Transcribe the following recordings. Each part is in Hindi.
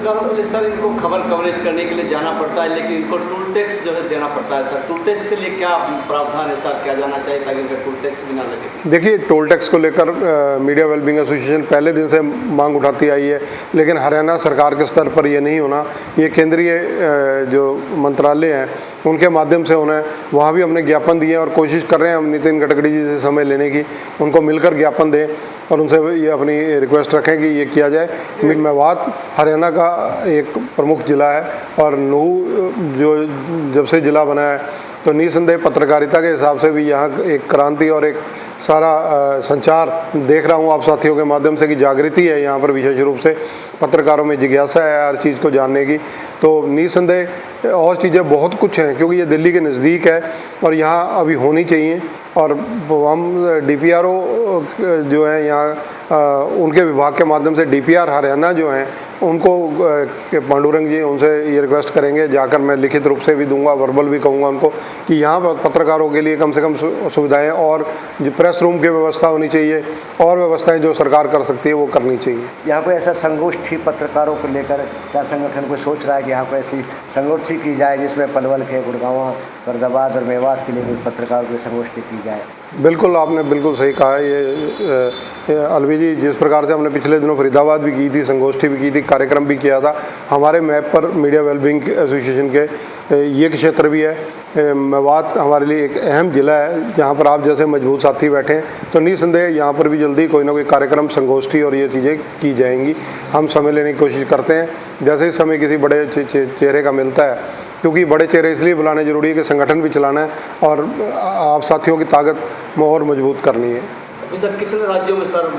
पत्रकारों के लिए सर इनको खबर कवरेज करने के लिए जाना पड़ता है, लेकिन इनको टूल टैक्स जो है देना पड़ता है सर। टूल टैक्स के लिए क्या प्रावधान है सर, क्या जाना चाहिए ताकि इनका टूल टैक्स भी ना लगे? देखिए, टोल टैक्स को लेकर मीडिया वेलबींग एसोसिएशन पहले दिन से मांग उठाती आई है, लेकिन हरियाणा सरकार के स्तर पर ये नहीं होना। ये केंद्रीय जो मंत्रालय हैं उनके माध्यम से उन्हें वहाँ भी हमने ज्ञापन दिए और कोशिश कर रहे हैं हम नितिन गडकरी जी से समय लेने की, उनको मिलकर ज्ञापन दें और उनसे ये अपनी रिक्वेस्ट रखें कि ये किया जाए। मेवात हरियाणा का एक प्रमुख ज़िला है और नूहू जो जब से ज़िला बना है तो निसंदेह पत्रकारिता के हिसाब से भी यहाँ एक क्रांति और एक सारा संचार देख रहा हूँ आप साथियों के माध्यम से कि जागृति है यहाँ पर, विशेष रूप से पत्रकारों में जिज्ञासा है हर चीज़ को जानने की। तो निसंदेह और चीज़ें बहुत कुछ हैं क्योंकि ये दिल्ली के नज़दीक है और यहाँ अभी होनी चाहिए। और हम DPRO जो हैं यहाँ उनके विभाग के माध्यम से DPR हरियाणा जो हैं उनको पांडुरंग जी उनसे ये रिक्वेस्ट करेंगे, जाकर मैं लिखित रूप से भी दूंगा, वर्बल भी कहूँगा उनको कि यहाँ पर पत्रकारों के लिए कम से कम सुविधाएं और जो प्रेस रूम की व्यवस्था होनी चाहिए और व्यवस्थाएं जो सरकार कर सकती है वो करनी चाहिए। यहाँ पर ऐसा संगोष्ठी पत्रकारों को लेकर क्या संगठन को सोच रहा है कि यहाँ पर ऐसी संगोष्ठी की जाए जिसमें पलवल के, गुड़गांव, फरीदाबाद और मेवात के लिए पत्रकारों की संगोष्ठी की जाए? बिल्कुल, आपने बिल्कुल सही कहा है। ये अलवी जी, जिस प्रकार से हमने पिछले दिनों फरीदाबाद भी की थी, संगोष्ठी भी की थी, कार्यक्रम भी किया था, हमारे मैप पर मीडिया वेलबींग एसोसिएशन के ये क्षेत्र भी है। मेवात हमारे लिए एक अहम ज़िला है जहाँ पर आप जैसे मजबूत साथी बैठे हैं, तो निसंदेह यहाँ पर भी जल्दी कोई ना कोई कार्यक्रम, संगोष्ठी और ये चीज़ें की जाएंगी। हम समय लेने की कोशिश करते हैं, जैसे ही समय किसी बड़े चेहरे का मिलता है, क्योंकि बड़े चेहरे इसलिए बुलाने जरूरी है कि संगठन भी चलाना है और आप साथियों की ताकत में और मजबूत करनी है। अभी तक कितने राज्यों में सर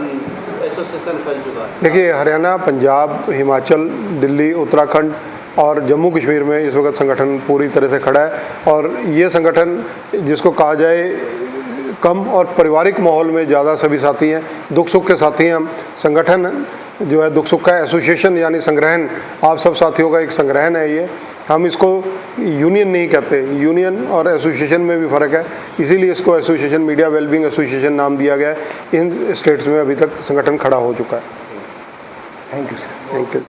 एसोसिएशन फैल चुका है? देखिए, हरियाणा, पंजाब, हिमाचल, दिल्ली, उत्तराखंड और जम्मू कश्मीर में इस वक्त संगठन पूरी तरह से खड़ा है। और ये संगठन जिसको कहा जाए कम और पारिवारिक माहौल में ज़्यादा सभी साथी हैं, दुख सुख के साथी हैं हम। संगठन जो है दुख सुख का एसोसिएशन यानी संग्रहण, आप सब साथियों का एक संग्रहण है ये। हम इसको यूनियन नहीं कहते, यूनियन और एसोसिएशन में भी फ़र्क है, इसीलिए इसको एसोसिएशन, मीडिया वेलबींग एसोसिएशन नाम दिया गया है। इन स्टेट्स में अभी तक संगठन खड़ा हो चुका है। Thank you sir. Thank you.